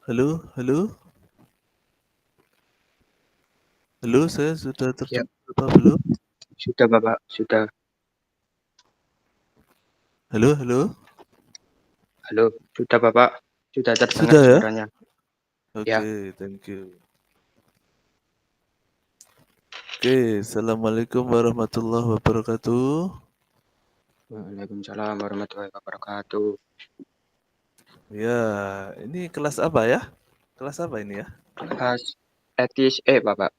Halo, halo, halo, saya sudah Ya, terdengar apa belum? sudah Bapak, sudah. Halo, halo, Halo, sudah Bapak, sudah terdengar sudah ya? suaranya. Ya, Oke, thank you. Oke, assalamualaikum warahmatullahi wabarakatuh. Waalaikumsalam warahmatullahi wabarakatuh. Ya, ini kelas apa ya? Kelas apa ini ya? Kelas etis Bapak.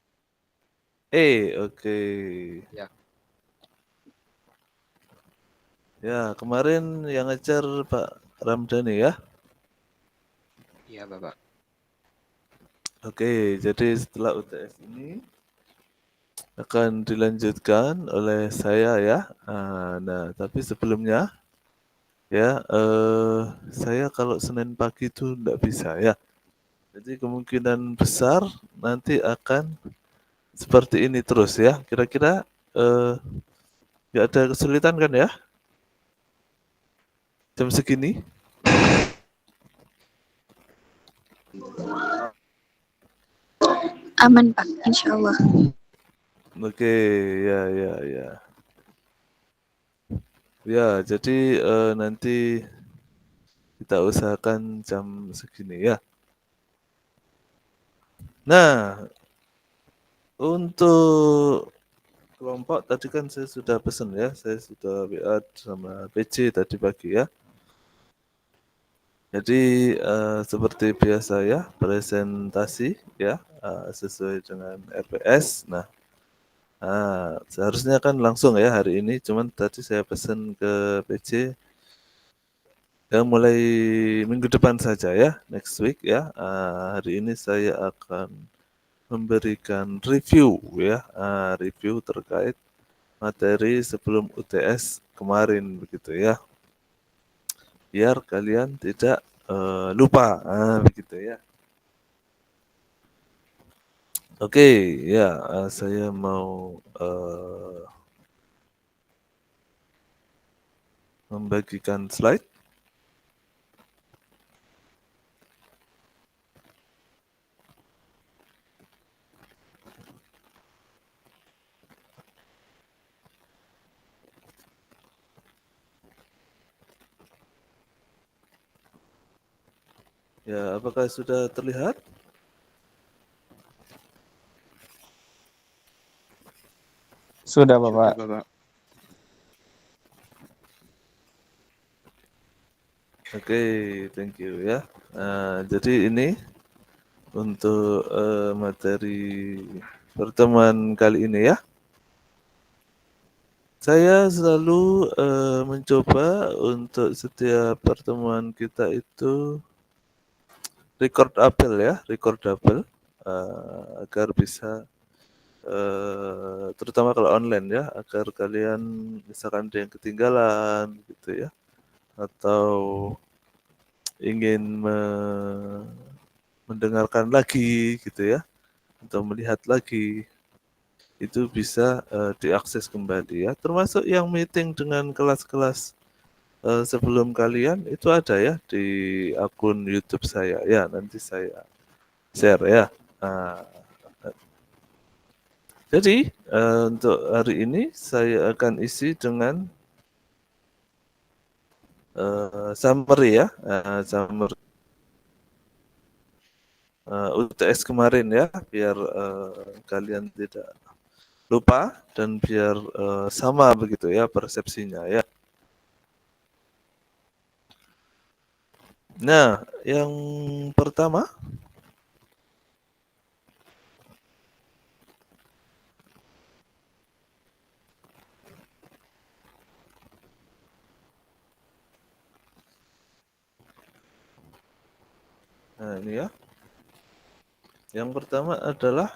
Oke. Ya, Ya, kemarin yang ngajar Pak Ramdhani ya? iya Bapak. Oke, jadi setelah UTS ini akan dilanjutkan oleh saya ya. Nah, tapi sebelumnya ya, saya kalau Senin pagi itu nggak bisa ya. Jadi kemungkinan besar nanti akan seperti ini terus ya. Kira-kira eh, nggak ada kesulitan kan ya jam segini? Aman Pak, insya Allah. Oke, ya, ya, ya. Ya, jadi nanti kita usahakan jam segini ya. Nah, untuk kelompok tadi kan saya sudah pesan ya, saya sudah WA sama PC tadi pagi ya. Jadi seperti biasa ya, presentasi ya sesuai dengan RPS. Seharusnya kan langsung ya hari ini, cuman tadi saya pesan ke PC ya mulai minggu depan saja ya, next week ya. Hari ini saya akan memberikan review ya, review terkait materi sebelum UTS kemarin begitu ya, biar kalian tidak lupa, begitu ya. Oke, ya, saya mau membagikan slide. Ya, apakah sudah terlihat? Sudah Sudah Bapak. Bapak. Oke, thank you ya. Jadi ini untuk materi pertemuan kali ini ya. Saya selalu mencoba untuk setiap pertemuan kita itu recordable ya, recordable agar bisa terutama kalau online ya, agar kalian misalkan ada yang ketinggalan gitu ya, atau ingin mendengarkan lagi gitu ya, atau melihat lagi, itu bisa diakses kembali ya. Termasuk yang meeting dengan kelas-kelas sebelum kalian itu ada ya di akun YouTube saya ya, nanti saya share ya. Nah, jadi untuk hari ini saya akan isi dengan summary ya, summary UTS kemarin ya, biar kalian tidak lupa dan biar sama begitu ya persepsinya ya. Nah, yang pertama, nah ini ya. Yang pertama adalah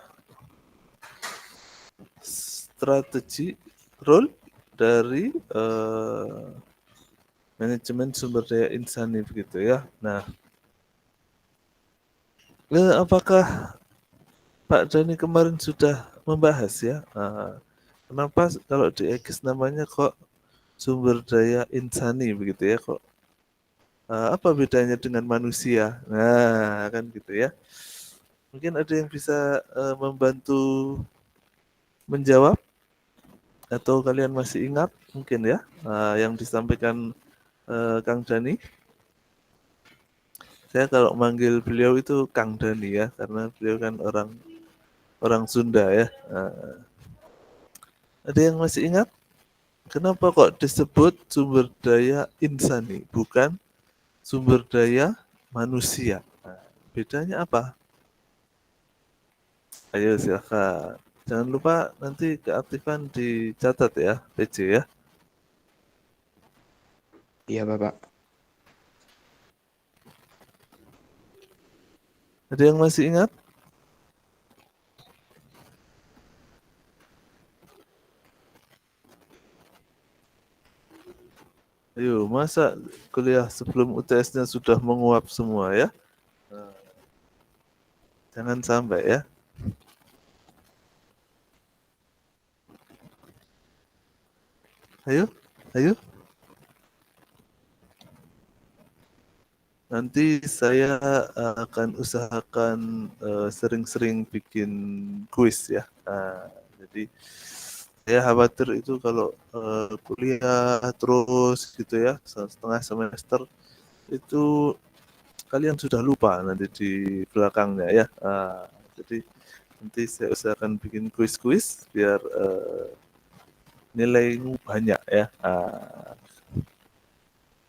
strategi role dari manajemen sumber daya insani begitu ya. Nah, apakah Pak Dani kemarin sudah membahas ya? Kenapa kalau di Ekis namanya kok sumber daya insani begitu ya kok? Apa bedanya dengan manusia? Nah, kan gitu ya. Mungkin ada yang bisa membantu menjawab atau kalian masih ingat mungkin ya yang disampaikan Kang Dani. Saya kalau manggil beliau itu Kang Dani ya, karena beliau kan orang orang Sunda ya. Ada yang masih ingat? Kenapa kok disebut sumber daya insani, bukan sumber daya manusia? Nah, bedanya apa? Ayo silakan. Jangan lupa nanti keaktifan dicatat ya, PC ya. Iya, Bapak. Ada yang masih ingat? Ayo, masa kuliah sebelum UTS-nya sudah menguap semua ya? Jangan sampai ya. Ayo, ayo. Nanti saya akan usahakan sering-sering bikin kuis ya. Jadi saya khawatir itu kalau kuliah terus gitu ya, setengah semester itu kalian sudah lupa nanti di belakangnya ya. Jadi nanti saya usahakan bikin kuis-kuis biar nilaimu banyak ya.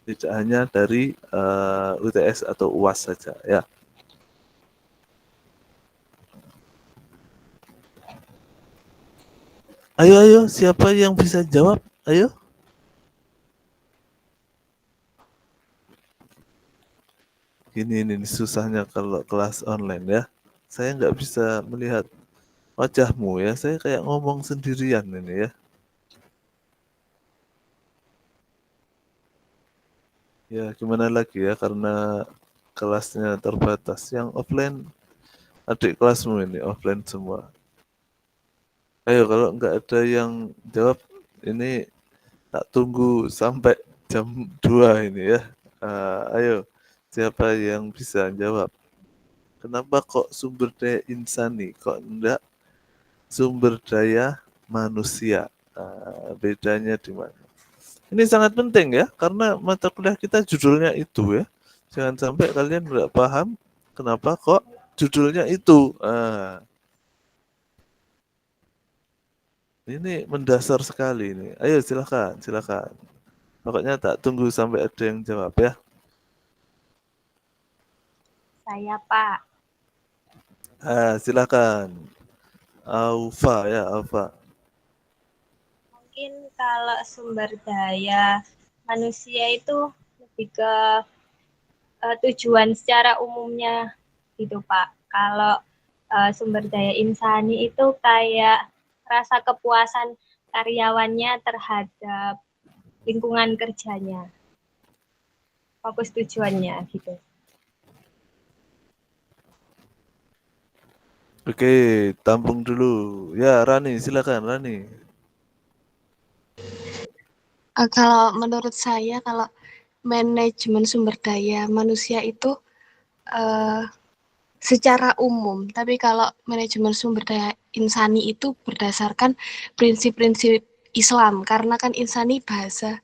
Tidak hanya dari UTS atau UAS saja ya. Ayo, ayo, siapa yang bisa jawab? Ayo. Ini susahnya kalau kelas online ya. Saya nggak bisa melihat wajahmu ya. Saya kayak ngomong sendirian ini ya. Ya gimana lagi ya karena kelasnya terbatas. Yang offline adik kelasmu ini offline semua. Ayo kalau nggak ada yang jawab ini tak tunggu sampai jam 2 ini ya. Ayo siapa yang bisa jawab? Kenapa kok sumber daya insani? Kok enggak sumber daya manusia? Bedanya di mana? Ini sangat penting ya, karena mata kuliah kita judulnya itu ya. Jangan sampai kalian nggak paham kenapa kok judulnya itu. Ini mendasar sekali ini. Ayo silakan, silakan. Pokoknya tak tunggu sampai ada yang jawab ya. Saya, Pak. Silakan. Aufa ya, Aufa. Mungkin kalau sumber daya manusia itu lebih ke tujuan secara umumnya gitu, Pak. Kalau sumber daya insani itu kayak rasa kepuasan karyawannya terhadap lingkungan kerjanya. Fokus tujuannya gitu. Oke, tampung dulu. Ya, Rani, silakan Rani. Kalau menurut saya, kalau manajemen sumber daya manusia itu secara umum, tapi kalau manajemen sumber daya insani itu berdasarkan prinsip-prinsip Islam, karena kan insani bahasa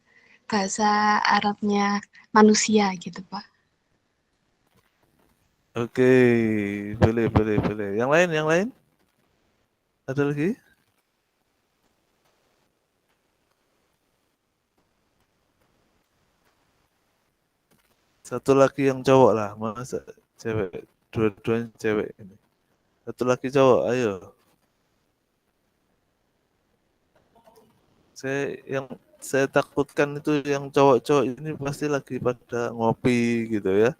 Arabnya manusia gitu, Pak. Oke, boleh, boleh, boleh. Yang lain, yang lain? Ada lagi? Satu lagi yang cowok lah, masa cewek, dua-duanya cewek ini. Satu lagi cowok, ayo. Yang saya takutkan itu yang cowok-cowok ini pasti lagi pada ngopi gitu ya.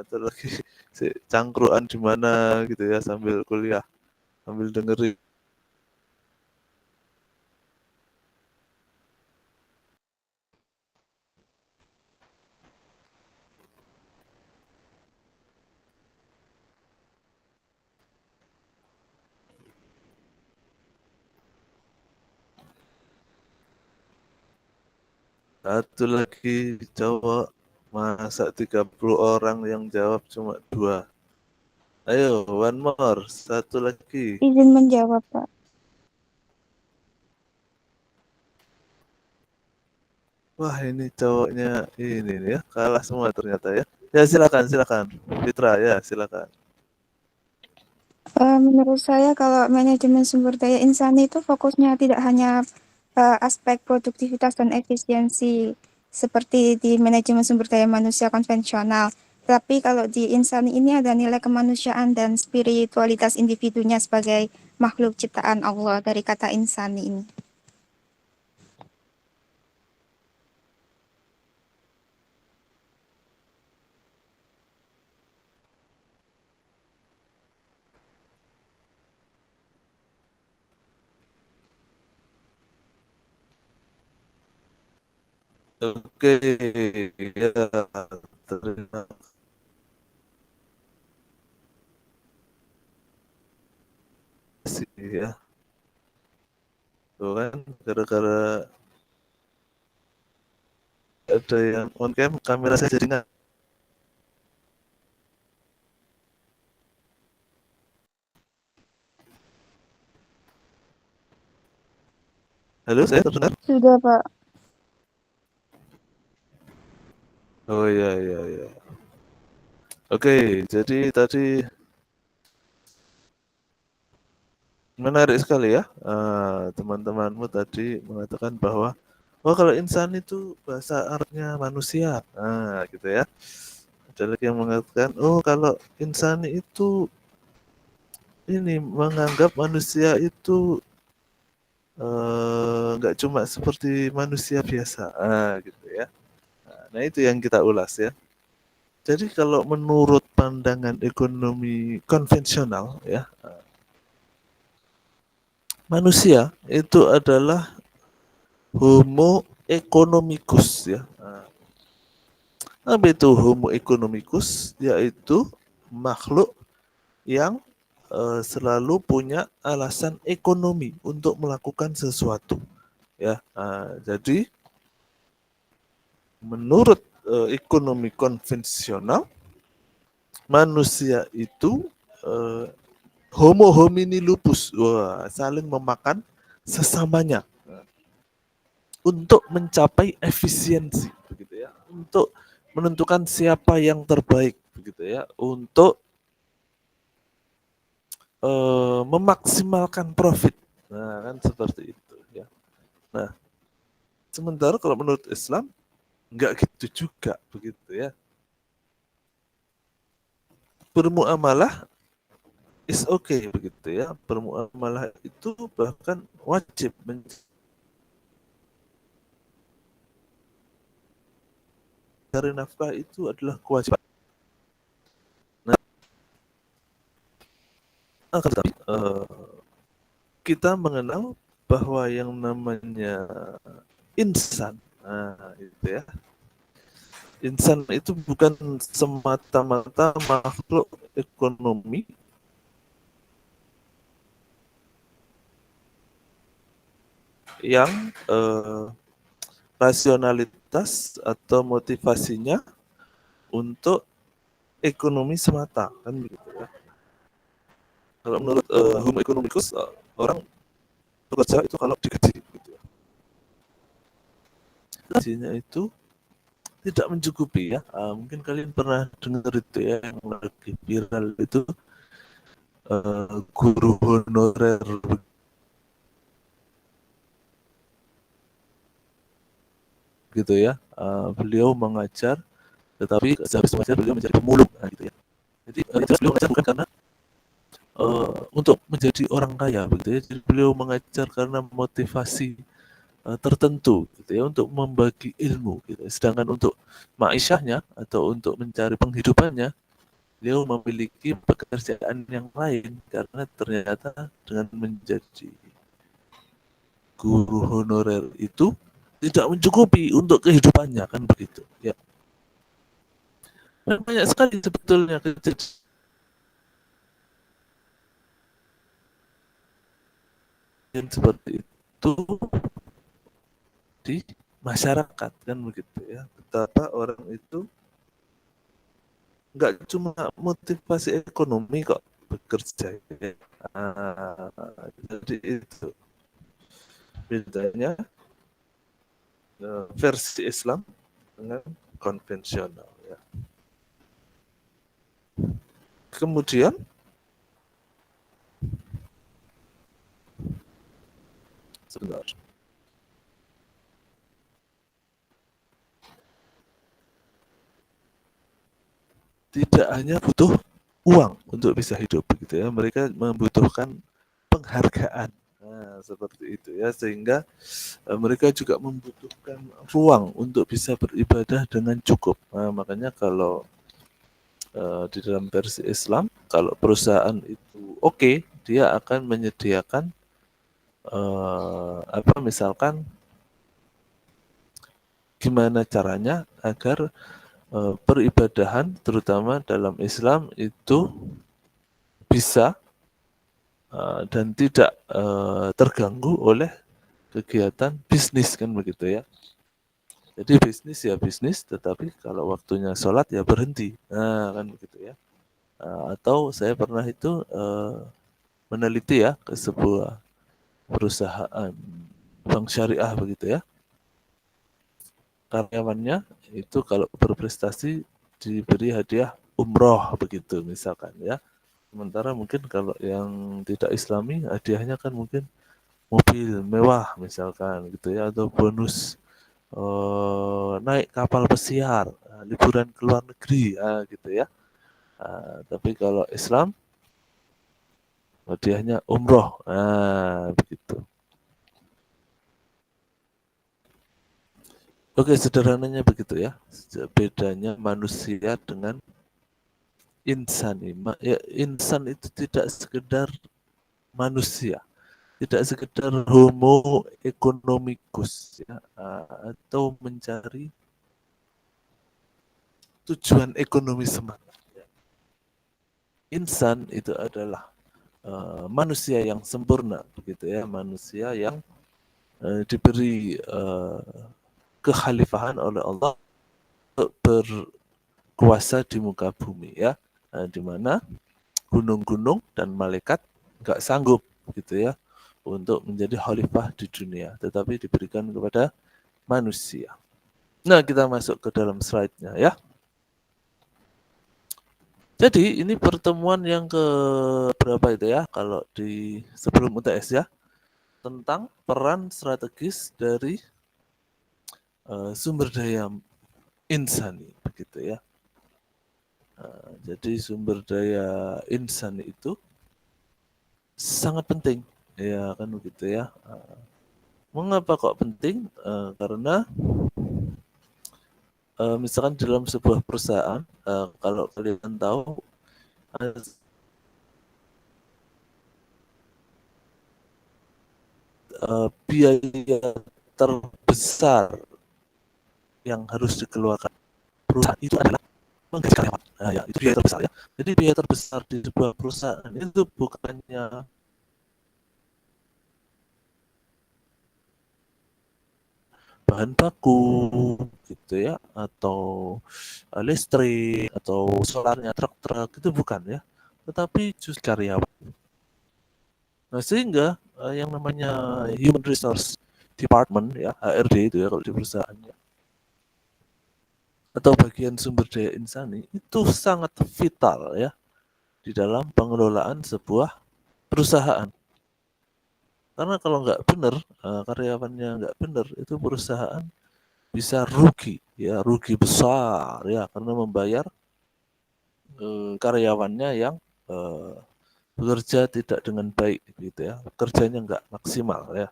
Itu lagi cangkruan di mana gitu ya sambil kuliah, sambil dengerin. Satu lagi cowok, Masa 30 orang yang jawab cuma 2? Ayo, one more, satu lagi. Izin menjawab, Pak. Wah, ini cowoknya ini nih ya, kalah semua ternyata ya. Ya silakan, silakan. Fitra ya, silakan. Menurut saya kalau manajemen sumber daya insani itu fokusnya tidak hanya aspek produktivitas dan efisiensi seperti di manajemen sumber daya manusia konvensional. Tapi kalau di insani ini ada nilai kemanusiaan dan spiritualitas individunya sebagai makhluk ciptaan Allah dari kata insani ini. Oke, ya, terima kasih ya. Tuh kan, gara-gara ada yang on cam, kamera saya jadi nggak. Halo, saya terdengar? Sudah, Pak. Oh iya, iya, iya. Oke, jadi tadi menarik sekali ya. Teman-temanmu tadi mengatakan bahwa, oh kalau insan itu bahasa Arabnya manusia. Gitu ya. Ada lagi yang mengatakan, oh kalau insani itu ini menganggap manusia itu nggak cuma seperti manusia biasa. Gitu ya. Nah itu yang kita ulas ya. Jadi kalau menurut pandangan ekonomi konvensional ya, manusia itu adalah Homo economicus ya. Apa itu Homo economicus? Yaitu makhluk yang selalu punya alasan ekonomi untuk melakukan sesuatu ya. Jadi menurut ekonomi konvensional manusia itu homo homini lupus, saling memakan sesamanya untuk mencapai efisiensi begitu ya, untuk menentukan siapa yang terbaik begitu ya, untuk memaksimalkan profit. Nah, kan seperti itu ya. Nah, sementara kalau menurut Islam enggak gitu juga begitu ya. Bermuamalah is okay begitu ya. Bermuamalah itu bahkan wajib mencari nafkah itu adalah kewajiban. Nah, akan tetapi kita mengenal bahwa yang namanya insan, itu ya. Insan itu bukan semata-mata makhluk ekonomi yang rasionalitas atau motivasinya untuk ekonomi semata kan begitu ya. Kalau menurut Homo economicus orang bekerja itu kalau digaji gitu ya. Gajinya itu tidak mencukupi ya. Mungkin kalian pernah dengar itu ya yang lagi viral itu guru honorer gitu ya. Beliau mengajar tetapi sehabis mengajar beliau menjadi pemulung gitu ya. Jadi jelas beliau mengajar bukan karena untuk menjadi orang kaya begitu ya. Jadi beliau mengajar karena motivasi tertentu gitu ya, untuk membagi ilmu gitu. Sedangkan untuk ma'isyahnya atau untuk mencari penghidupannya beliau memiliki pekerjaan yang lain karena ternyata dengan menjadi guru honorer itu tidak mencukupi untuk kehidupannya kan begitu ya. Banyak sekali sebetulnya kejadian seperti itu di masyarakat kan begitu ya. Betapa orang itu nggak cuma motivasi ekonomi kok bekerja ya. Jadi itu bedanya versi Islam dengan konvensional ya. Kemudian sebentar. Tidak hanya butuh uang untuk bisa hidup begitu ya, mereka membutuhkan penghargaan. Nah, seperti itu ya, sehingga mereka juga membutuhkan ruang untuk bisa beribadah dengan cukup. Nah, makanya kalau di dalam versi Islam, kalau perusahaan itu oke, dia akan menyediakan misalkan gimana caranya agar peribadahan terutama dalam Islam itu bisa dan tidak terganggu oleh kegiatan bisnis kan begitu ya. Jadi bisnis ya bisnis, tetapi kalau waktunya sholat ya berhenti. Nah kan begitu ya. Atau saya pernah itu meneliti ya ke sebuah perusahaan bank syariah begitu ya. Karyawannya itu kalau berprestasi diberi hadiah umroh begitu misalkan ya. Sementara mungkin kalau yang tidak Islami hadiahnya kan mungkin mobil mewah misalkan gitu ya, atau bonus naik kapal pesiar, liburan ke luar negeri gitu ya. Tapi kalau Islam hadiahnya umroh, begitu. Oke, sederhananya begitu ya. Bedanya manusia dengan insan. Ya, insan itu tidak sekedar manusia, tidak sekedar homo economicus ya, atau mencari tujuan ekonomi semata. Insan itu adalah manusia yang sempurna, begitu ya, manusia yang diberi kekhalifahan oleh Allah untuk berkuasa di muka bumi ya, di mana gunung-gunung dan malaikat nggak sanggup gitu ya untuk menjadi khalifah di dunia, tetapi diberikan kepada manusia. Nah, kita masuk ke dalam slide-nya ya. Jadi ini pertemuan yang ke berapa itu ya kalau di sebelum UTS ya, tentang peran strategis dari sumber daya insani begitu ya. Jadi sumber daya insani itu sangat penting ya kan begitu ya. Mengapa kok penting? Karena misalkan dalam sebuah perusahaan, kalau kalian tahu biaya terbesar yang harus dikeluarkan perusahaan itu adalah menggaji karyawan. Nah, ya, itu biaya terbesar ya. Jadi biaya terbesar di sebuah perusahaan itu bukannya bahan baku gitu ya, atau listrik atau solarnya truk-truk, itu bukan ya, tetapi justru karyawan. Nah, sehingga yang namanya human resource department ya, HRD itu ya kalau di perusahaannya, atau bagian sumber daya insani itu sangat vital ya di dalam pengelolaan sebuah perusahaan. Karena kalau nggak benar, karyawannya nggak benar, itu perusahaan bisa rugi ya, rugi besar ya, karena membayar karyawannya yang bekerja tidak dengan baik gitu ya, kerjanya nggak maksimal ya.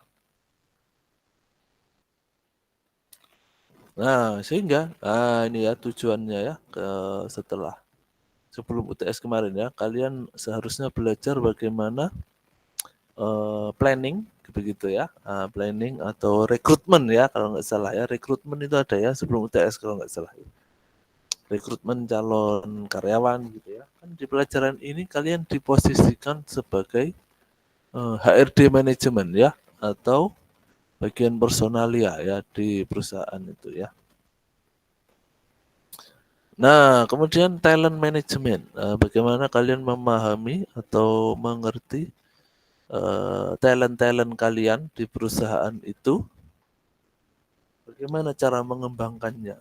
Nah, sehingga ini ya tujuannya ya, setelah sebelum UTS kemarin ya, kalian seharusnya belajar bagaimana planning begitu ya, planning atau rekrutmen ya kalau nggak salah ya, rekrutmen itu ada ya sebelum UTS kalau nggak salah. Rekrutmen calon karyawan gitu ya. Kan di pelajaran ini kalian diposisikan sebagai HRD manajemen ya, atau bagian personalia ya di perusahaan itu ya. Nah, kemudian talent management. Bagaimana kalian memahami atau mengerti talent-talent kalian di perusahaan itu? Bagaimana cara mengembangkannya?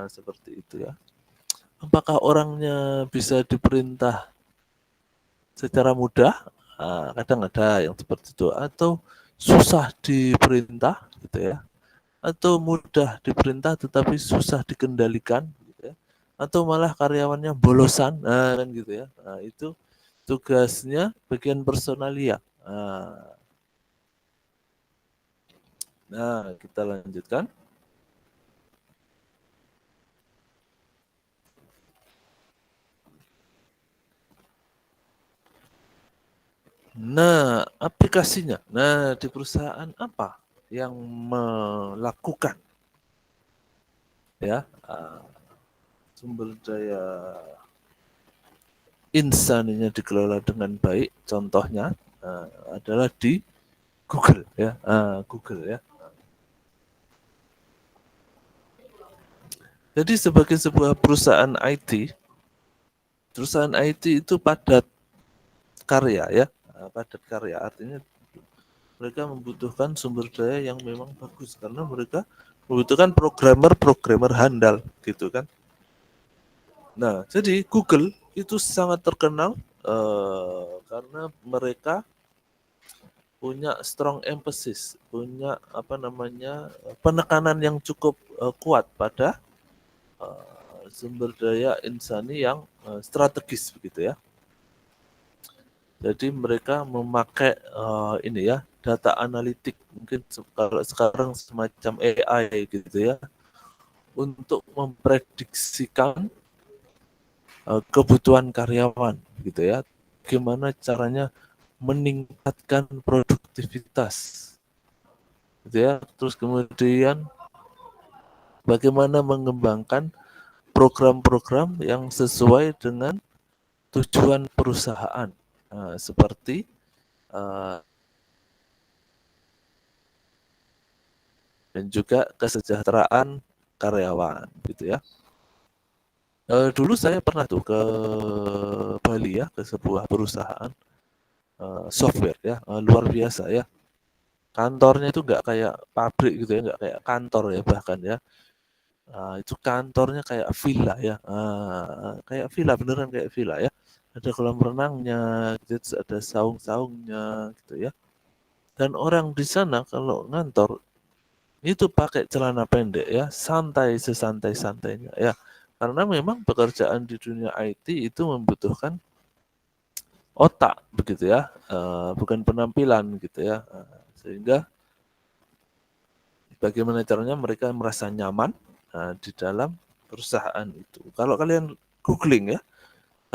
Seperti itu ya. Apakah orangnya bisa diperintah secara mudah? Kadang ada yang seperti itu. Atau susah diperintah, gitu ya. Atau mudah diperintah tetapi susah dikendalikan, gitu ya. Atau malah karyawannya bolosan, kan gitu ya. Nah, itu tugasnya bagian personalia. Nah, kita lanjutkan. Nah, aplikasinya. Nah, di perusahaan apa yang melakukan ya sumber daya insaninya dikelola dengan baik? Contohnya adalah di Google ya, Google ya. Jadi sebagai sebuah perusahaan IT itu padat karya ya, padat karya artinya mereka membutuhkan sumber daya yang memang bagus karena mereka membutuhkan programmer handal gitu kan. Nah, jadi Google itu sangat terkenal karena mereka punya strong emphasis, punya penekanan yang cukup kuat pada sumber daya insani yang strategis begitu ya. Jadi mereka memakai ini ya, data analitik mungkin kalau sekarang semacam AI gitu ya, untuk memprediksikan kebutuhan karyawan gitu ya. Gimana caranya meningkatkan produktivitas gitu ya. Terus kemudian bagaimana mengembangkan program-program yang sesuai dengan tujuan perusahaan. Seperti dan juga kesejahteraan karyawan gitu ya. Dulu saya pernah tuh ke Bali ya, ke sebuah perusahaan software ya, luar biasa ya. Kantornya itu nggak kayak pabrik gitu ya, nggak kayak kantor ya bahkan ya. Itu kantornya kayak villa ya, kayak villa beneran kayak villa ya. Ada kolam renangnya, gitu, ada saung-saungnya gitu ya. Dan orang di sana kalau ngantor itu pakai celana pendek ya, santai sesantai-santainya ya. Karena memang pekerjaan di dunia IT itu membutuhkan otak begitu ya, bukan penampilan gitu ya. Sehingga bagaimana caranya mereka merasa nyaman di dalam perusahaan itu. Kalau kalian googling ya,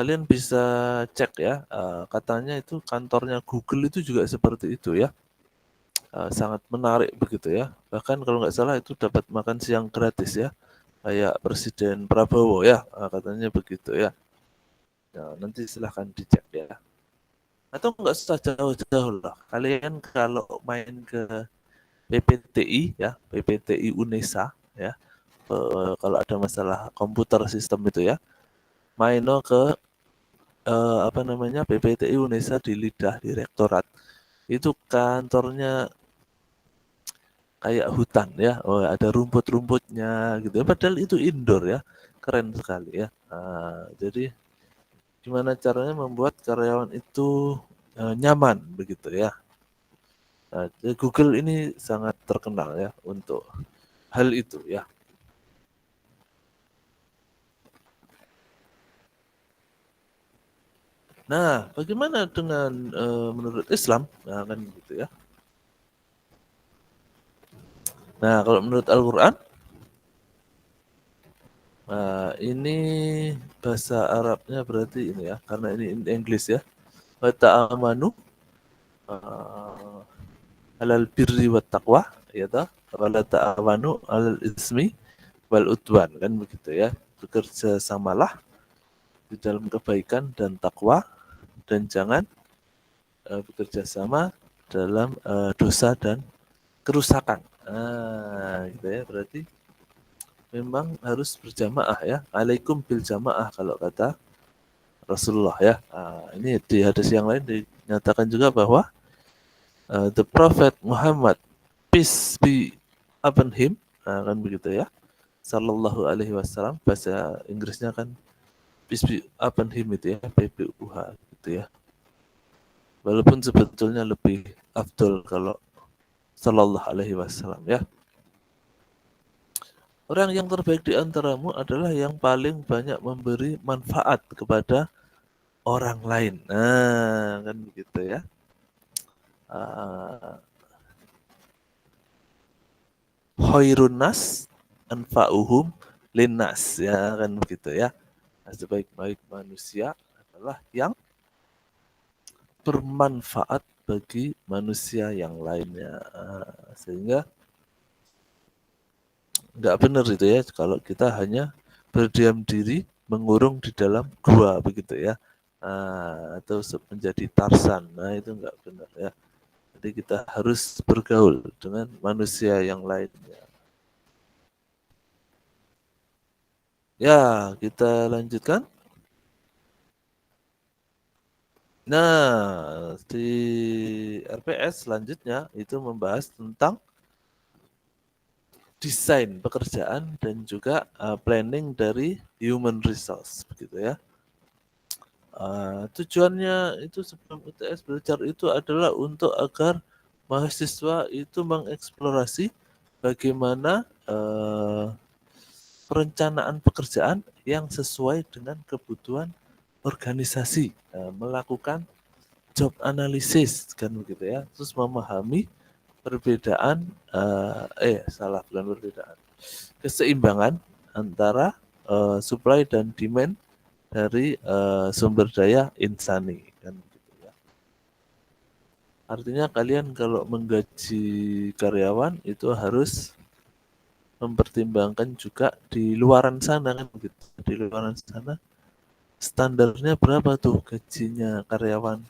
kalian bisa cek ya, katanya itu kantornya Google itu juga seperti itu ya. Sangat menarik begitu ya. Bahkan kalau nggak salah itu dapat makan siang gratis ya, kayak Presiden Prabowo ya, katanya begitu ya. Nah, nanti silahkan dicek ya. Atau nggak usah jauh-jauh lah. Kalian kalau main ke PPTI ya, PPTI UNESA ya, kalau ada masalah komputer sistem itu ya, main ke PPTI UNESA di Lidah Direktorat. Itu kantornya kayak hutan ya, ada rumput-rumputnya gitu ya, padahal itu indoor ya, keren sekali ya. Jadi gimana caranya membuat karyawan itu nyaman begitu ya. Google ini sangat terkenal ya untuk hal itu ya. Nah, bagaimana dengan menurut Islam? Nah, kan gitu ya. Nah, kalau menurut Al-Quran, ini bahasa Arabnya berarti ini ya, karena ini English ya. Wa ta'amanu alal birri wat taqwa, ya ta? Wa la ta'amanu alal ismi wal udwan, kan begitu ya. Bekerja samalah di dalam kebaikan dan takwa, dan jangan bekerja sama dalam dosa dan kerusakan. Gitu ya, berarti memang harus berjamaah ya. Alaikum bil jamaah kalau kata Rasulullah ya. Ini di hadis yang lain dinyatakan juga bahwa the Prophet Muhammad, peace be upon him, kan begitu ya. Sallallahu alaihi wasallam, bahasa Inggrisnya kan peace be upon him itu ya, PBUH gitu ya. Walaupun sebetulnya lebih afdol kalau sallallahu alaihi wasallam ya. Orang yang terbaik di antaramu adalah yang paling banyak memberi manfaat kepada orang lain. Nah, kan begitu ya. Khairun nas anfa'uhum linnas, ya kan begitu ya. Sebaik-baik manusia adalah yang bermanfaat bagi manusia yang lainnya. Sehingga nggak benar itu ya kalau kita hanya berdiam diri mengurung di dalam gua begitu ya. Atau menjadi Tarsan. Nah, itu nggak benar ya. Jadi kita harus bergaul dengan manusia yang lainnya. Ya, kita lanjutkan. Nah, di RPS selanjutnya itu membahas tentang desain pekerjaan dan juga planning dari human resource, begitu ya. Tujuannya itu sebelum UTS belajar itu adalah untuk agar mahasiswa itu mengeksplorasi bagaimana perencanaan pekerjaan yang sesuai dengan kebutuhan organisasi, melakukan job analysis kan begitu ya, terus memahami perbedaan bukan perbedaan, keseimbangan antara supply dan demand dari sumber daya insani kan gitu ya. Artinya kalian kalau menggaji karyawan itu harus mempertimbangkan juga di luaran sana kan begitu. Di luaran sana standarnya berapa tuh gajinya karyawan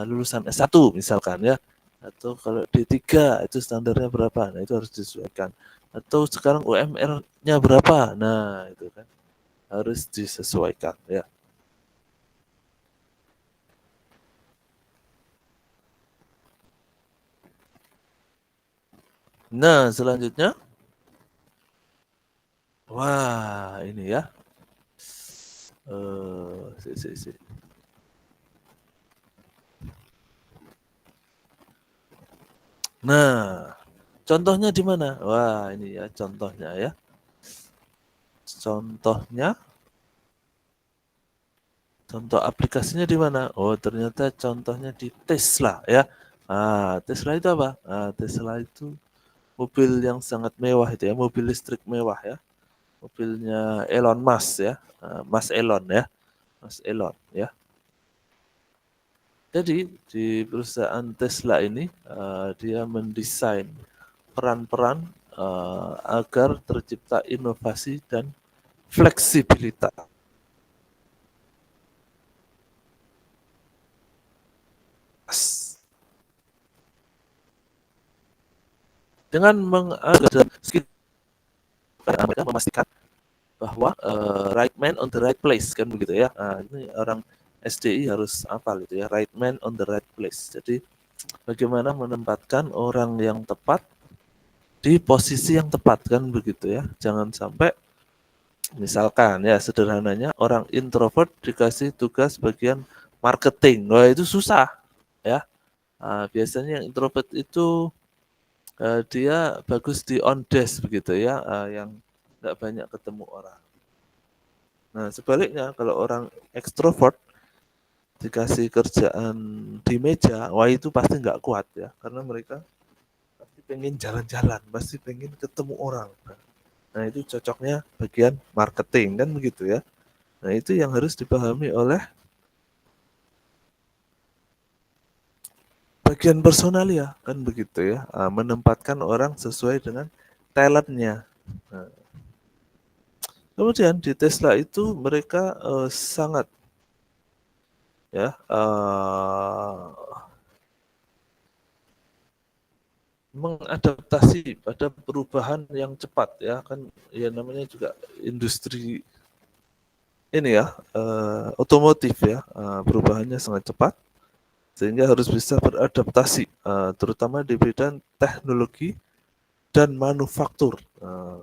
lulusan S1 misalkan ya. Atau kalau D3 itu standarnya berapa? Nah, itu harus disesuaikan. Atau sekarang UMR-nya berapa? Nah, itu kan harus disesuaikan ya. Nah, selanjutnya wah, ini ya. Nah, contohnya di mana? Wah, ini ya contohnya ya. Contoh aplikasinya di mana? Oh, ternyata contohnya di Tesla ya. Tesla itu apa? Tesla itu mobil yang sangat mewah itu ya, mobil listrik mewah ya. Mobilnya Elon Musk ya, Mas Elon ya. Mas Elon ya. Jadi di perusahaan Tesla ini dia mendesain peran-peran agar tercipta inovasi dan fleksibilitas. Dengan mengajar skill, mereka memastikan bahwa right man on the right place kan begitu ya. Ini orang SDI harus hafal itu ya, right man on the right place. Jadi bagaimana menempatkan orang yang tepat di posisi yang tepat kan begitu ya. Jangan sampai misalkan ya sederhananya orang introvert dikasih tugas bagian marketing, wah itu susah ya. Biasanya yang introvert itu dia bagus di on desk begitu ya, yang nggak banyak ketemu orang. Nah sebaliknya kalau orang ekstrovert dikasih kerjaan di meja, wah itu pasti nggak kuat ya, karena mereka pasti pengen jalan-jalan, pasti pengen ketemu orang. Nah itu cocoknya bagian marketing kan begitu ya. Nah itu yang harus dipahami oleh bagian personal ya kan begitu ya, menempatkan orang sesuai dengan talentnya. Nah, kemudian di Tesla itu mereka sangat ya mengadaptasi pada perubahan yang cepat ya, kan ya namanya juga industri ini ya, otomotif ya, perubahannya sangat cepat sehingga harus bisa beradaptasi, terutama di bidang teknologi dan manufaktur,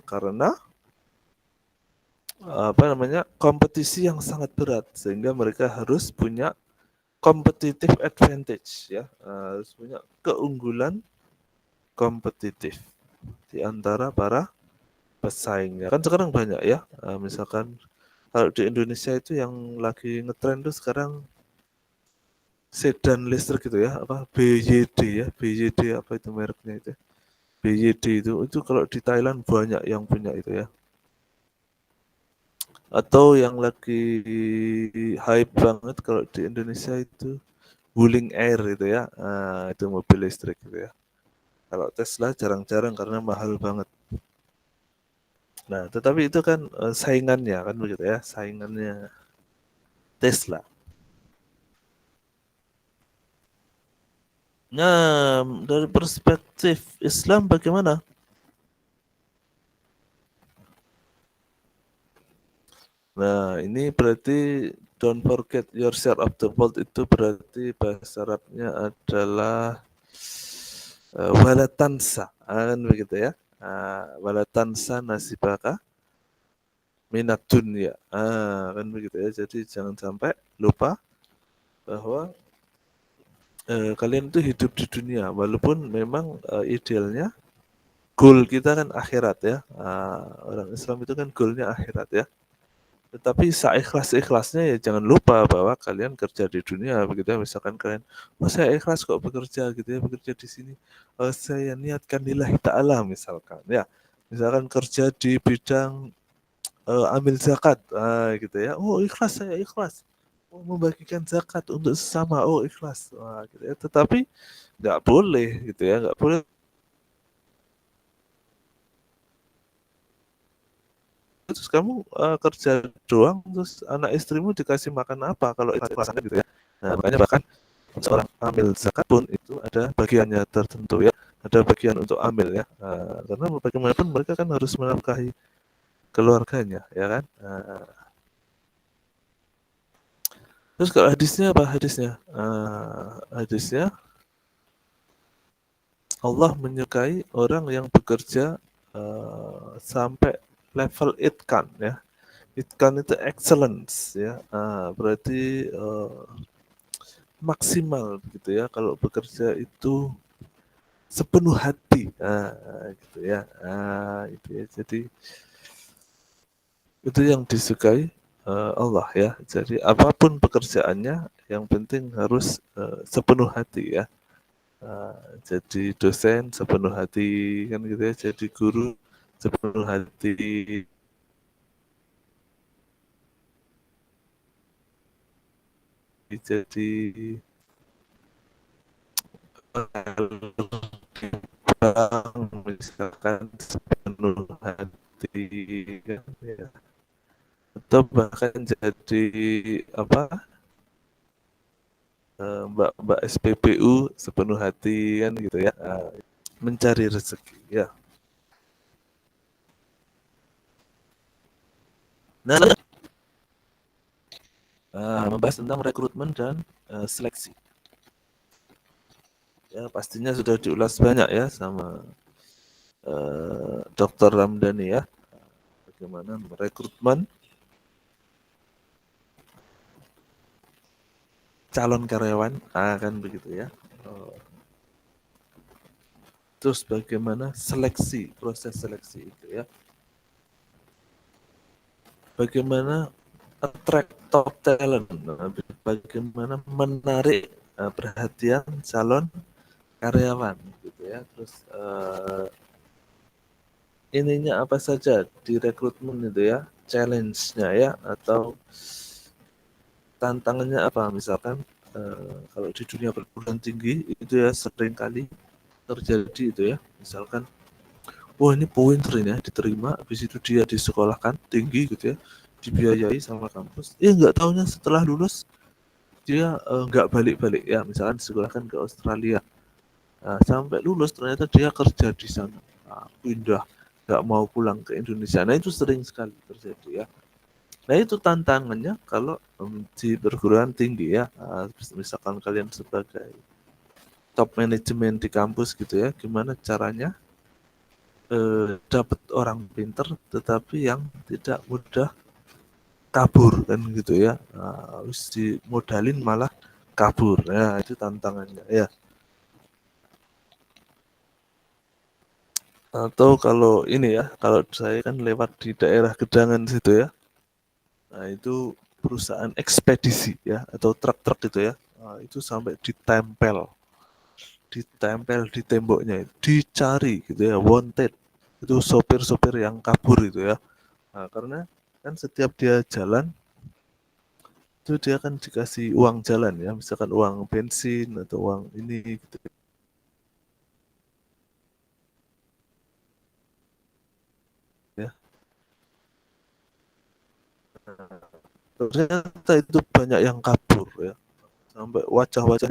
karena kompetisi yang sangat berat sehingga mereka harus punya competitive advantage ya, harus punya keunggulan kompetitif di antara para pesaingnya. Kan sekarang banyak ya, misalkan kalau di Indonesia itu yang lagi ngetren tuh sekarang sedan listrik gitu ya, apa BYD ya, BYD apa itu mereknya itu. BYD itu kalau di Thailand banyak yang punya itu ya. Atau yang lagi hype banget kalau di Indonesia itu Wuling Air itu ya, itu mobil listrik gitu ya. Kalau Tesla jarang-jarang karena mahal banget. Nah, tetapi itu kan saingannya kan begitu ya, saingannya Tesla. Nah, dari perspektif Islam bagaimana? Nah, ini berarti don't forget your share of the world itu berarti bahasa Arabnya adalah walatansa, kan begitu ya. Walatansa nasibaka minat dunia, kan begitu ya. Jadi jangan sampai lupa bahwa kalian itu hidup di dunia, walaupun memang idealnya goal kita kan akhirat ya. Orang Islam itu kan goalnya akhirat ya. Tetapi seikhlas-ikhlasnya ya jangan lupa bahwa kalian kerja di dunia begitu ya. Misalkan kalian, saya ikhlas kok bekerja gitu ya, bekerja di sini. Saya niatkan lillahi ta'ala misalkan ya. Misalkan kerja di bidang ambil zakat, gitu ya. Oh ikhlas, saya ikhlas. Oh, membagikan zakat untuk sesama, oh ikhlas. Gitu ya. Tetapi nggak boleh gitu ya, nggak boleh terus kamu kerja doang terus anak istrimu dikasih makan apa kalau itu pasangan gitu ya. Nah, makanya bahkan seorang amil zakat pun itu ada bagiannya tertentu ya, ada bagian untuk amil ya, karena bagaimanapun mereka kan harus menafkahi keluarganya ya kan. Terus kalau hadisnya apa hadisnya? Hadisnya Allah menyukai orang yang bekerja sampai level itkan ya. Itkan itu excellence ya, berarti maksimal gitu ya. Kalau bekerja itu sepenuh hati, gitu ya. Itu ya. Jadi itu yang disukai Allah ya. Jadi apapun pekerjaannya, yang penting harus sepenuh hati ya. Jadi dosen sepenuh hati kan gitu ya. Jadi guru sepenuh hati. Jadi misalkan sepenuh hati kan ya. Atau bahkan jadi apa, mbak SPBU sepenuh hati kan gitu ya, mencari rezeki ya. Nah, membahas tentang rekrutmen dan seleksi. Ya pastinya sudah diulas banyak ya sama Dr. Ramdhani ya, bagaimana merekrutmen calon karyawan, kan begitu ya. Terus bagaimana seleksi, proses seleksi itu ya. Bagaimana attract top talent, bagaimana menarik perhatian calon karyawan gitu ya. Terus ininya apa saja di rekrutmen itu ya, challenge-nya ya, atau tantangannya apa, misalkan kalau di dunia perguruan tinggi itu ya sering kali terjadi itu ya, misalkan wah ini pointer ini ya, diterima, habis itu dia disekolahkan tinggi gitu ya, dibiayai sama kampus, nggak taunya setelah lulus dia nggak balik-balik ya, misalkan disekolahkan ke Australia, Nah, sampai lulus ternyata dia kerja di sana, pindah, nggak mau pulang ke Indonesia. Nah itu sering sekali terjadi ya. Nah itu tantangannya kalau di perguruan tinggi ya, misalkan kalian sebagai top manajemen di kampus gitu ya, gimana caranya dapat orang pinter tetapi yang tidak mudah kabur kan gitu ya. Harus dimodalin malah kabur. Ya itu tantangannya ya. Atau kalau ini ya, kalau saya kan lewat di daerah Gedangan situ ya. Nah, itu perusahaan ekspedisi ya atau truk-truk gitu ya. Nah, itu sampai ditempel di temboknya, dicari gitu ya, wanted. Itu sopir-sopir yang kabur itu ya. Nah, karena kan setiap dia jalan itu dia kan dikasih uang jalan ya, misalkan uang bensin atau uang ini gitu ya. Ternyata itu banyak yang kabur ya, sampai wajah-wajah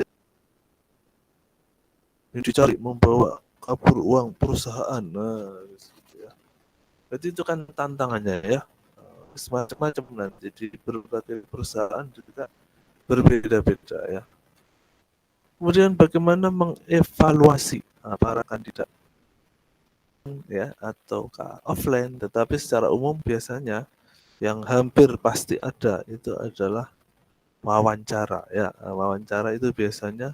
yang dicari membawa kabur uang perusahaan. Nah, gitu ya. Jadi itu kan tantangannya ya. Semacam-macam nanti di berbagai perusahaan juga berbeda-beda ya. Kemudian bagaimana mengevaluasi para kandidat ya atau offline, tetapi secara umum biasanya yang hampir pasti ada itu adalah wawancara ya. Wawancara itu biasanya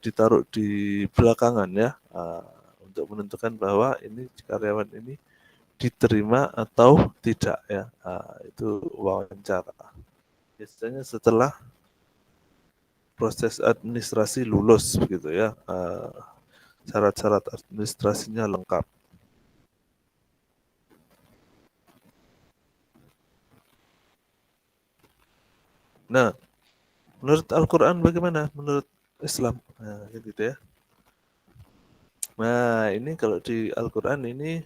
ditaruh di belakangan ya, untuk menentukan bahwa ini karyawan ini diterima atau tidak ya. Itu wawancara. Biasanya setelah proses administrasi lulus begitu ya, syarat-syarat administrasinya lengkap. Nah, menurut Al-Quran bagaimana? Menurut Islam, nah, gitu ya. Nah, ini kalau di Al-Quran ini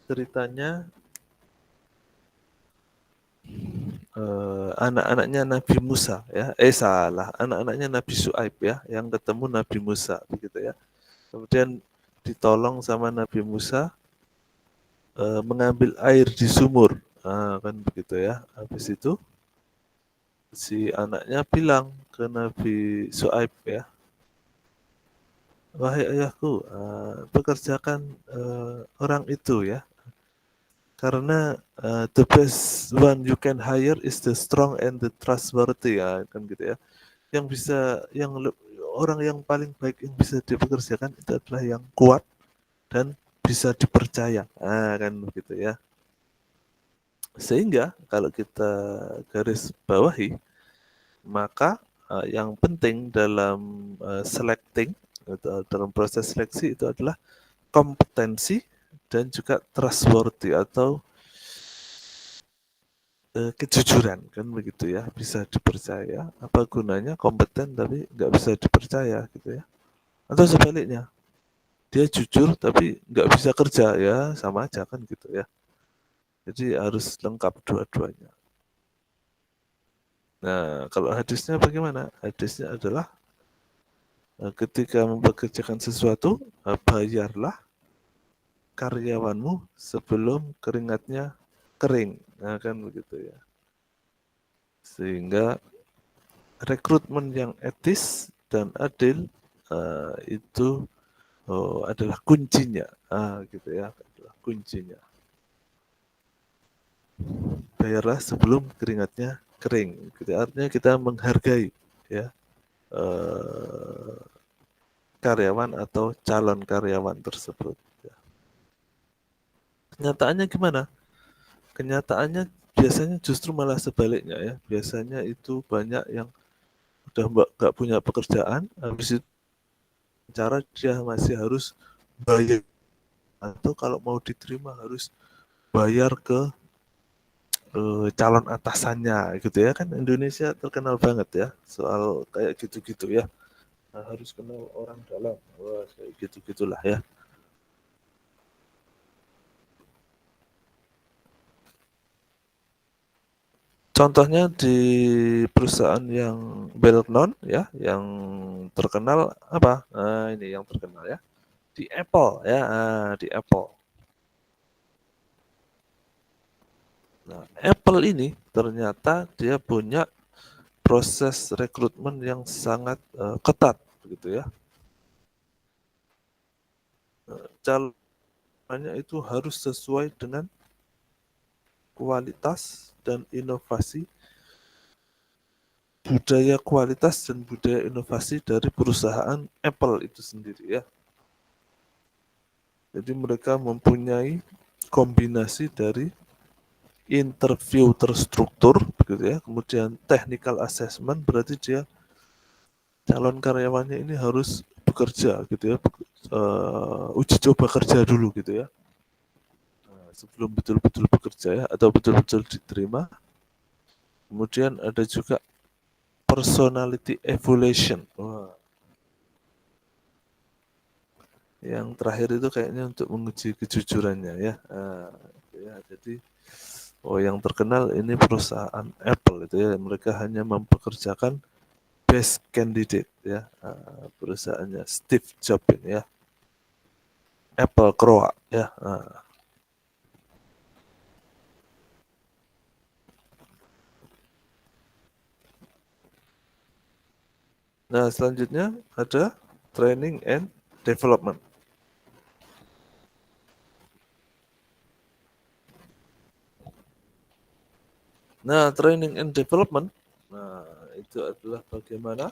ceritanya anak-anaknya Nabi Musa ya, salah, anak-anaknya Nabi Syuaib ya, yang ketemu Nabi Musa begitu ya. Kemudian ditolong sama Nabi Musa mengambil air di sumur, kan begitu ya. Habis itu si anaknya bilang ke Nabi Syuaib ya, wahai ayahku, pekerjakan orang itu ya, karena the best one you can hire is the strong and the trustworthy ya, kan gitu ya. Yang bisa, orang yang paling baik yang bisa dipekerjakan itu adalah yang kuat dan bisa dipercaya, kan begitu ya. Sehingga kalau kita garis bawahi, maka yang penting dalam selecting atau dalam proses seleksi itu adalah kompetensi dan juga trustworthy atau kejujuran, kan begitu ya, bisa dipercaya. Apa gunanya kompeten tapi nggak bisa dipercaya gitu ya, atau sebaliknya dia jujur tapi nggak bisa kerja, ya sama aja kan gitu ya. Jadi harus lengkap dua-duanya. Nah, kalau hadisnya bagaimana? Hadisnya adalah ketika mempekerjakan sesuatu, bayarlah karyawanmu sebelum keringatnya kering. Nah, kan begitu ya. Sehingga rekrutmen yang etis dan adil itu adalah kuncinya. Gitu ya, adalah kuncinya. Bayarlah sebelum keringatnya kering. Gitu. Artinya kita menghargai ya karyawan atau calon karyawan tersebut. Ya. Kenyataannya gimana? Kenyataannya biasanya justru malah sebaliknya ya. Biasanya itu banyak yang udah nggak punya pekerjaan, habis itu cara dia masih harus bayar, atau kalau mau diterima harus bayar ke calon atasannya gitu ya. Kan Indonesia terkenal banget ya soal kayak gitu-gitu ya. Nah, harus kenal orang dalam, wah kayak gitu-gitulah ya. Contohnya di perusahaan yang well known ya, yang terkenal apa? Ini yang terkenal ya. Di Apple ya, di Apple. Nah, Apple ini ternyata dia punya proses rekrutmen yang sangat ketat begitu ya. Calonnya itu harus sesuai dengan kualitas dan inovasi, budaya kualitas dan budaya inovasi dari perusahaan Apple itu sendiri ya. Jadi mereka mempunyai kombinasi dari interview terstruktur begitu ya, kemudian technical assessment, berarti dia calon karyawannya ini harus bekerja gitu ya, uji coba kerja dulu gitu ya, sebelum betul-betul bekerja ya, atau betul-betul diterima. Kemudian ada juga personality evaluation. Wah. Yang terakhir itu kayaknya untuk menguji kejujurannya ya. Jadi yang terkenal ini perusahaan Apple itu ya, mereka hanya mempekerjakan best candidate ya, perusahaannya Steve Jobs ini ya, Apple Kroa ya. Nah, selanjutnya ada training and development. Nah, training and development, nah itu adalah bagaimana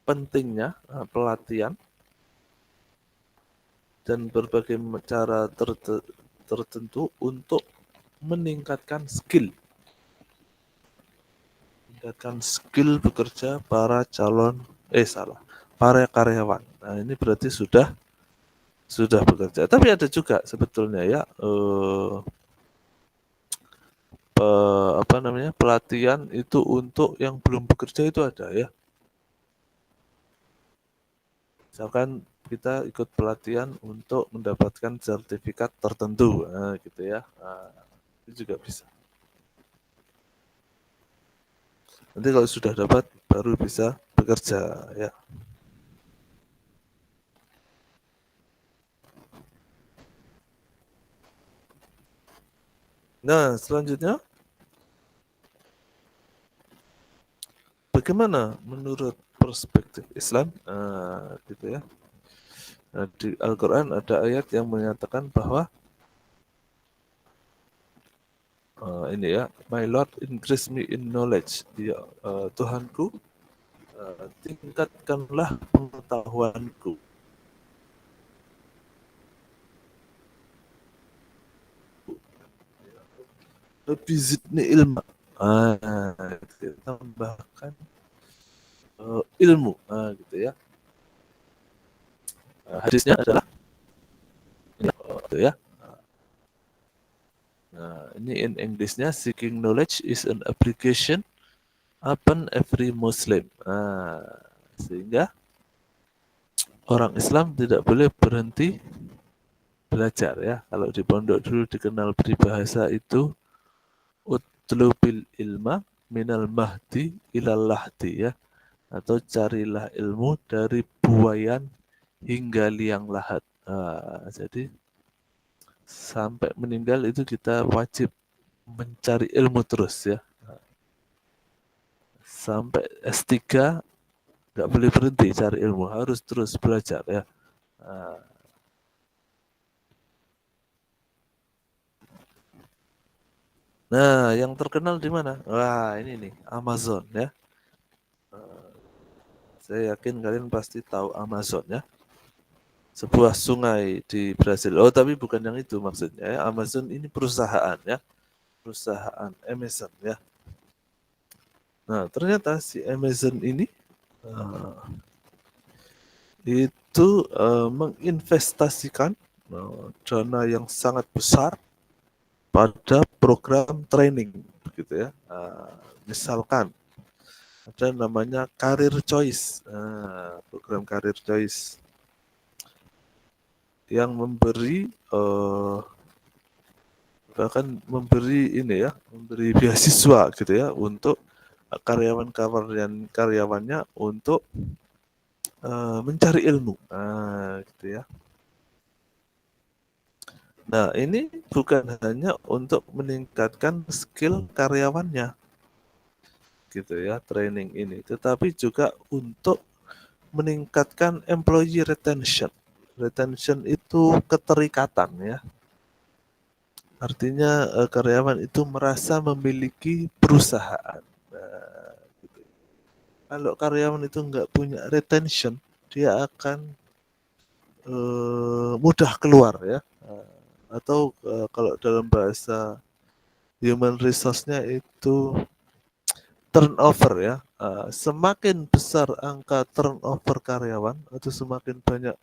pentingnya pelatihan dan berbagai cara tertentu untuk meningkatkan skill bekerja para para karyawan. Nah, ini berarti sudah bekerja. Tapi ada juga sebetulnya ya pelatihan itu untuk yang belum bekerja itu ada ya. Misalkan kita ikut pelatihan untuk mendapatkan sertifikat tertentu, gitu ya. Itu juga bisa. Nanti kalau sudah dapat baru bisa bekerja ya. Nah, selanjutnya bagaimana menurut perspektif Islam, gitu ya. Nah, di Al-Quran ada ayat yang menyatakan bahwa ini ya, my Lord increase me in knowledge, ya Tuhanku, tingkatkanlah pengetahuanku. Lebih zidni ilmu, tambahkan ilmu, gitu ya. Hadisnya adalah gitu ya. Nah, ini in Englishnya, seeking knowledge is an obligation upon every Muslim. Sehingga orang Islam tidak boleh berhenti belajar ya. Kalau di pondok dulu dikenal peribahasa itu utlubil ilma minal mahdi ilal lahdi ya, atau carilah ilmu dari buayan hingga liang lahat. Jadi sampai meninggal itu kita wajib mencari ilmu terus ya. Sampai S3 nggak boleh berhenti cari ilmu, harus terus belajar ya. Nah, yang terkenal di mana? Wah, ini nih, Amazon ya. Saya yakin kalian pasti tahu Amazon ya. Sebuah sungai di Brasil. Oh, tapi bukan yang itu maksudnya ya. Amazon ini perusahaan ya. Perusahaan Amazon ya. Nah, ternyata si Amazon ini itu menginvestasikan dana yang sangat besar pada program training begitu ya. Misalkan ada namanya Career Choice, program Career Choice yang memberi bahkan memberi ini ya, memberi beasiswa gitu ya untuk karyawannya untuk mencari ilmu, gitu ya. Nah, ini bukan hanya untuk meningkatkan skill karyawannya, gitu ya, training ini, tetapi juga untuk meningkatkan employee retention. Retention itu keterikatan ya. Artinya karyawan itu merasa memiliki perusahaan. Nah, gitu. Kalau karyawan itu nggak punya retention, dia akan mudah keluar ya. Atau kalau dalam bahasa human resource-nya itu turnover ya. Semakin besar angka turnover karyawan atau semakin banyak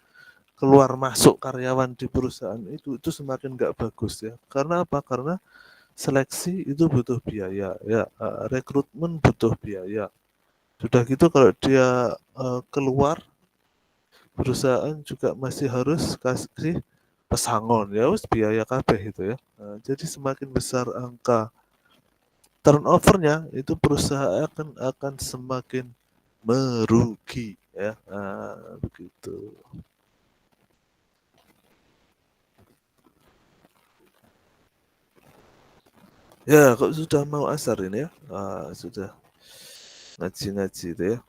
keluar masuk karyawan di perusahaan itu semakin nggak bagus ya. Karena apa? Karena seleksi itu butuh biaya ya, rekrutmen butuh biaya. Sudah gitu kalau dia keluar, perusahaan juga masih harus kasih pesangon ya, wis biaya kabeh itu ya. Jadi semakin besar angka turnovernya itu perusahaan akan semakin merugi ya. Begitu. Ya, kok sudah mau asar ini ya? Sudah ngaji-ngaji itu ya.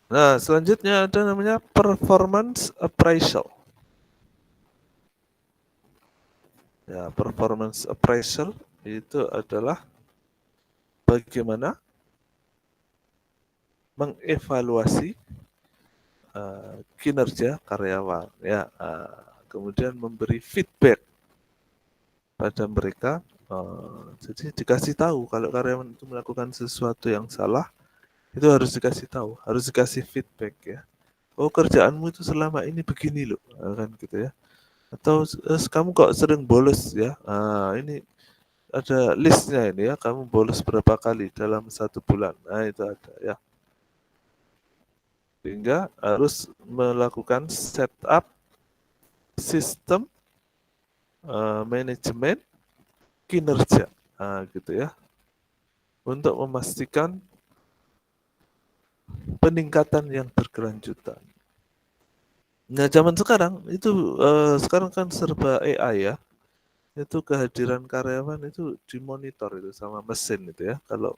Nah, selanjutnya ada namanya performance appraisal. Ya, performance appraisal itu adalah bagaimana mengevaluasi kinerja karyawan ya, kemudian memberi feedback pada mereka. Jadi dikasih tahu kalau karyawan itu melakukan sesuatu yang salah, itu harus dikasih tahu, harus dikasih feedback ya. Oh, kerjaanmu itu selama ini begini loh, kan gitu ya. Atau kamu kok sering bolos ya. Ini ada listnya ini ya, kamu bolos berapa kali dalam 1 bulan. Nah, itu ada ya. Sehingga harus melakukan setup sistem manajemen kinerja, gitu ya, untuk memastikan peningkatan yang berkelanjutan. Nah, zaman sekarang itu sekarang kan serba AI ya. Itu kehadiran karyawan itu dimonitor itu sama mesin itu ya. Kalau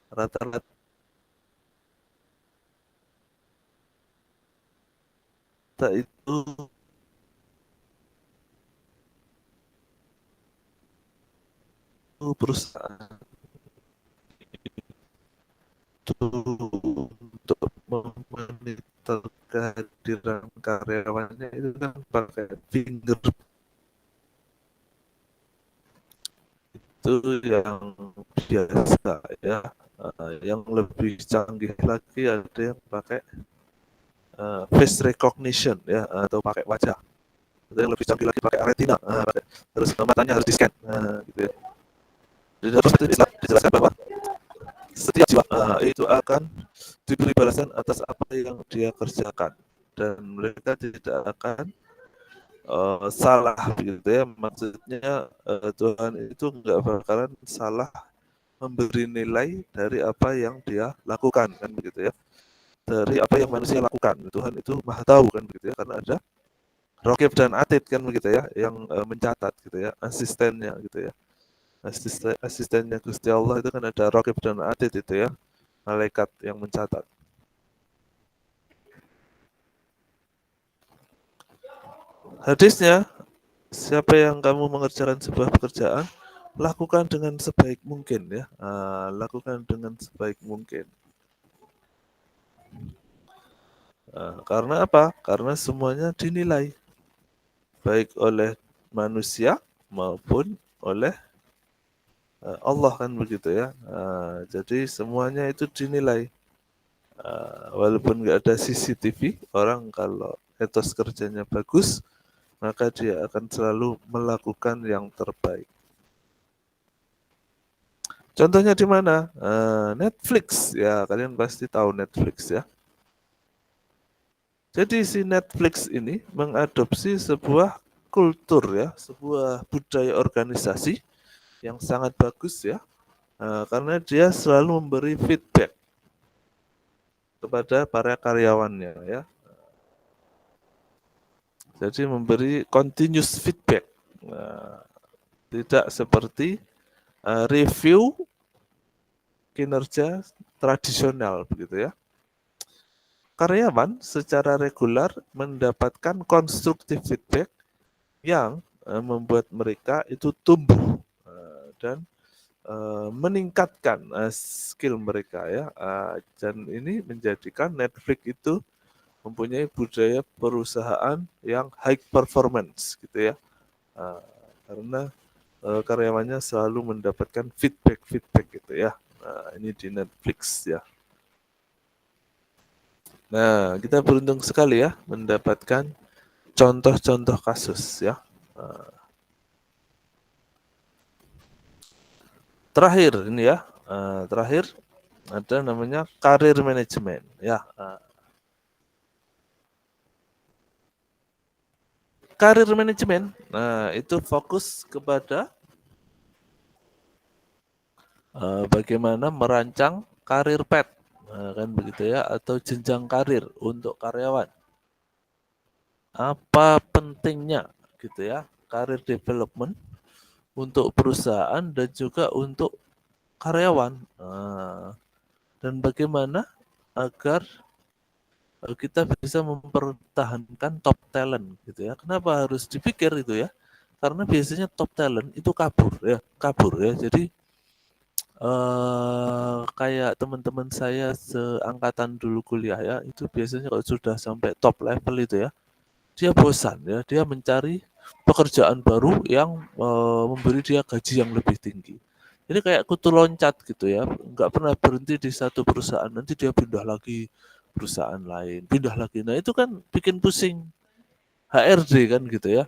rata-rata itu perusahaan itu untuk memonitor kehadiran karyawannya itu kan pakai finger, itu yang biasa ya. Yang lebih canggih lagi ada yang pakai face recognition ya, atau pakai wajah. Ada yang lebih canggih lagi pakai retina, terus matanya harus di scan, gitu ya. Di dalam itu dijelaskan bahwa setiap jiwa itu akan diberi balasan atas apa yang dia kerjakan dan mereka tidak akan salah begitu ya. Maksudnya Tuhan itu nggak bakalan salah memberi nilai dari apa yang dia lakukan kan begitu ya. Dari apa yang manusia lakukan, Tuhan itu maha tahu kan begitu ya, karena ada Rokib dan Atid kan begitu ya, yang mencatat gitu ya, asistennya gitu ya. Asistennya Gusti Allah itu kan ada Rokib dan Atid itu ya, malaikat yang mencatat. Hadisnya, siapa yang kamu mengerjakan sebuah pekerjaan, lakukan dengan sebaik mungkin ya, lakukan dengan sebaik mungkin. Karena apa? Karena semuanya dinilai baik oleh manusia maupun oleh Allah kan begitu ya. Jadi semuanya itu dinilai. Walaupun nggak ada CCTV, orang kalau etos kerjanya bagus, maka dia akan selalu melakukan yang terbaik. Contohnya di mana? Netflix ya, kalian pasti tahu Netflix ya. Jadi si Netflix ini mengadopsi sebuah kultur ya, sebuah budaya organisasi yang sangat bagus ya, karena dia selalu memberi feedback kepada para karyawannya ya. Jadi memberi continuous feedback, tidak seperti review kinerja tradisional begitu ya. Karyawan secara reguler mendapatkan konstruktif feedback yang membuat mereka itu tumbuh dan meningkatkan skill mereka ya, dan ini menjadikan Netflix itu mempunyai budaya perusahaan yang high performance gitu ya, karena karyawannya selalu mendapatkan feedback gitu ya. Ini di Netflix ya. Nah, kita beruntung sekali ya mendapatkan contoh-contoh kasus ya. Terakhir ini ya, terakhir ada namanya karir manajemen ya. Karir manajemen, nah itu fokus kepada bagaimana merancang karir path, kan begitu ya, atau jenjang karir untuk karyawan. Apa pentingnya gitu ya karir development untuk perusahaan dan juga untuk karyawan, dan bagaimana agar kita bisa mempertahankan top talent gitu ya. Kenapa harus dipikir itu ya? Karena biasanya top talent itu kabur ya. Jadi kayak teman-teman saya seangkatan dulu kuliah ya, itu biasanya kalau sudah sampai top level itu ya, dia bosan ya, dia mencari pekerjaan baru yang memberi dia gaji yang lebih tinggi. Jadi kayak kutu loncat gitu ya, nggak pernah berhenti di satu perusahaan, nanti dia pindah lagi perusahaan lain, pindah lagi. Nah itu kan bikin pusing HRD kan gitu ya.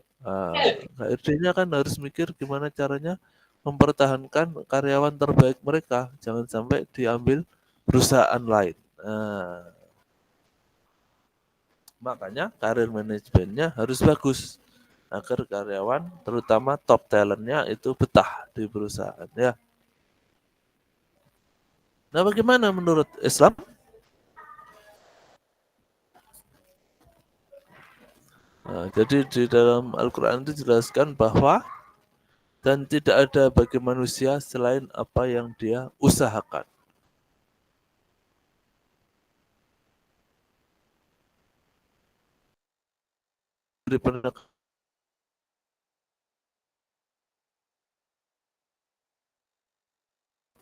HRD-nya kan harus mikir gimana caranya mempertahankan karyawan terbaik mereka, jangan sampai diambil perusahaan lain. Makanya karir manajemennya harus bagus agar karyawan terutama top talentnya itu betah di perusahaan ya. Nah, bagaimana menurut Islam? Nah, jadi di dalam Al-Quran itu dijelaskan bahwa dan tidak ada bagi manusia selain apa yang dia usahakan.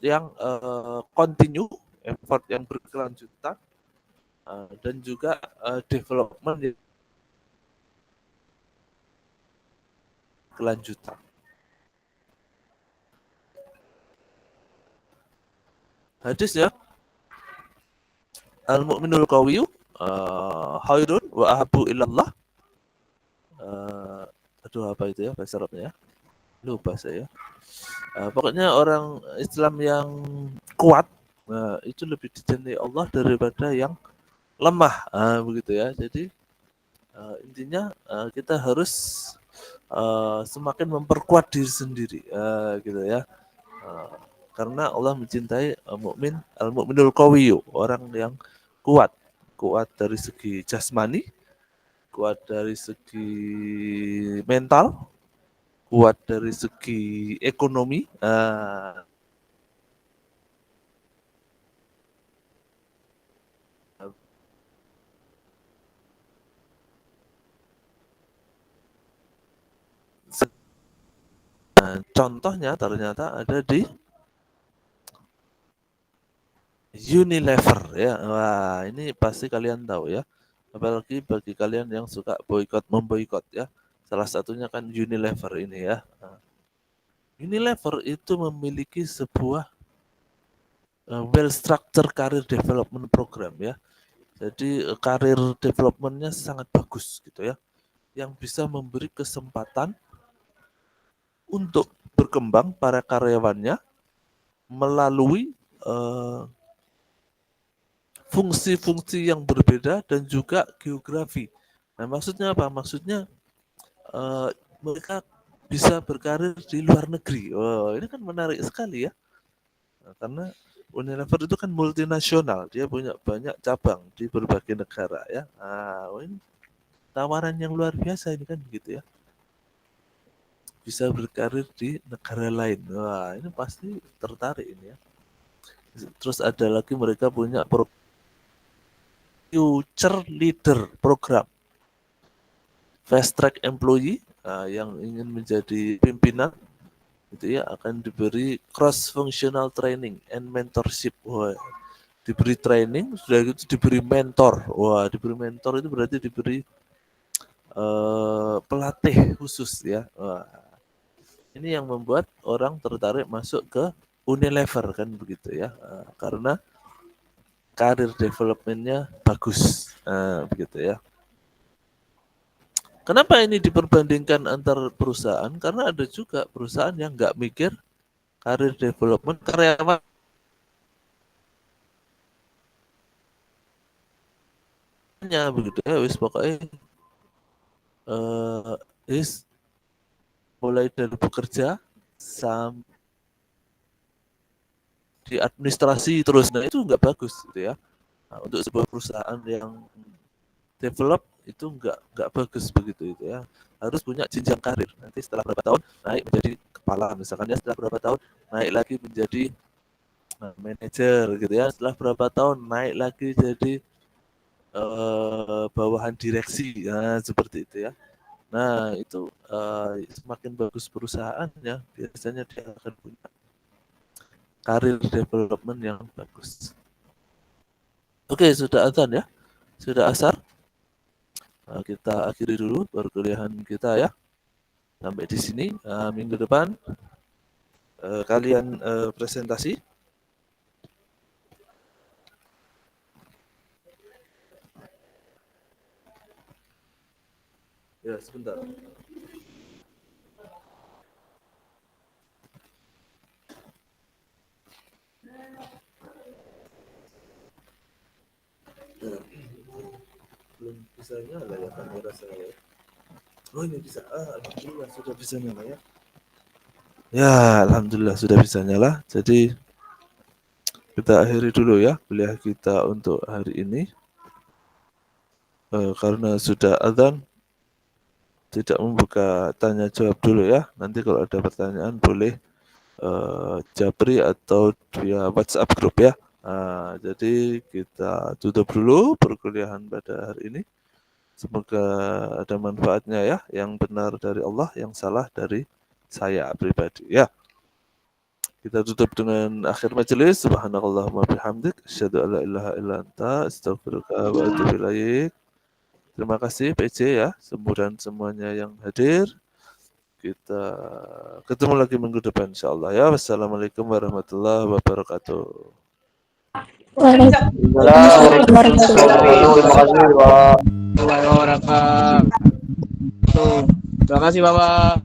Yang continue, effort yang berkelanjutan, dan juga development yang kelanjutan. Hadis ya, al-mu'minul qawiyyu khairun wa ahabbu ilallah. Aduh apa itu ya bahasa Arabnya ya, lupa saya. Pokoknya orang Islam yang kuat itu lebih dicintai Allah daripada yang lemah, begitu ya. Jadi intinya kita harus semakin memperkuat diri sendiri, gitu ya. Karena Allah mencintai mukmin, al-mu'minul qawiyyu, orang yang kuat dari segi jasmani, kuat dari segi mental, kuat dari segi ekonomi. Contohnya ternyata ada di Unilever ya. Wah, ini pasti kalian tahu ya. Apalagi bagi kalian yang suka memboikot ya. Salah satunya kan Unilever ini ya. Unilever itu memiliki sebuah well structured career development program ya. Jadi karir developmentnya sangat bagus gitu ya. Yang bisa memberi kesempatan untuk berkembang para karyawannya melalui fungsi-fungsi yang berbeda dan juga geografi. Nah, maksudnya apa? Maksudnya mereka bisa berkarir di luar negeri. Oh, ini kan menarik sekali ya. Nah, karena Unilever itu kan multinasional, dia punya banyak cabang di berbagai negara ya. Ini tawaran yang luar biasa ini kan gitu ya. Bisa berkarir di negara lain. Wah, ini pasti tertarik ini ya. Terus ada lagi mereka punya Future Leader Program. Fast Track Employee yang ingin menjadi pimpinan itu ya akan diberi cross functional training and mentorship. Wah, diberi training, sudah itu diberi mentor. Wah, diberi mentor itu berarti diberi pelatih khusus ya. Wah, ini yang membuat orang tertarik masuk ke Unilever kan begitu ya, karena karir development-nya bagus, begitu ya. Kenapa ini diperbandingkan antar perusahaan? Karena ada juga perusahaan yang nggak mikir karir development karyawan. Begitu ya, wis pokoknya mulai dari bekerja sampai di administrasi terus, nah itu nggak bagus gitu ya. Nah, untuk sebuah perusahaan yang develop itu nggak bagus begitu itu ya. Harus punya jenjang karir. Nanti setelah berapa tahun naik menjadi kepala misalkan ya, setelah berapa tahun naik lagi menjadi manajer gitu ya. Setelah berapa tahun naik lagi jadi bawahan direksi ya, seperti itu ya. Nah, itu semakin bagus perusahaannya, biasanya dia akan punya karir development yang bagus. Oke, sudah azan ya. Sudah asar. Nah, kita akhiri dulu perkuliahan kita ya. Sampai di sini. Minggu depan kalian presentasi. Ya, sebentar. Belum bisa nyala ya kamera saya. Oh, ini bisa. Alhamdulillah sudah bisa nyala ya. Ya, alhamdulillah sudah bisa nyala. Jadi kita akhiri dulu ya kuliah kita untuk hari ini. Karena sudah azan, tidak membuka tanya jawab dulu ya. Nanti kalau ada pertanyaan boleh japri atau via WhatsApp grup ya. Jadi kita tutup dulu perkuliahan pada hari ini. Semoga ada manfaatnya ya. Yang benar dari Allah, yang salah dari saya pribadi ya. Kita tutup dengan akhir majelis. Subhanakallahumma bihamdik, asyhadu an la ilaha illa anta, astaghfiruka wa atubu ilaik. Terima kasih PC ya, dan semuanya yang hadir. Kita ketemu lagi minggu depan insyaallah ya. Wassalamualaikum warahmatullahi wabarakatuh. Waalaikumsalam warahmatullahi wabarakatuh. Terima kasih Bapak.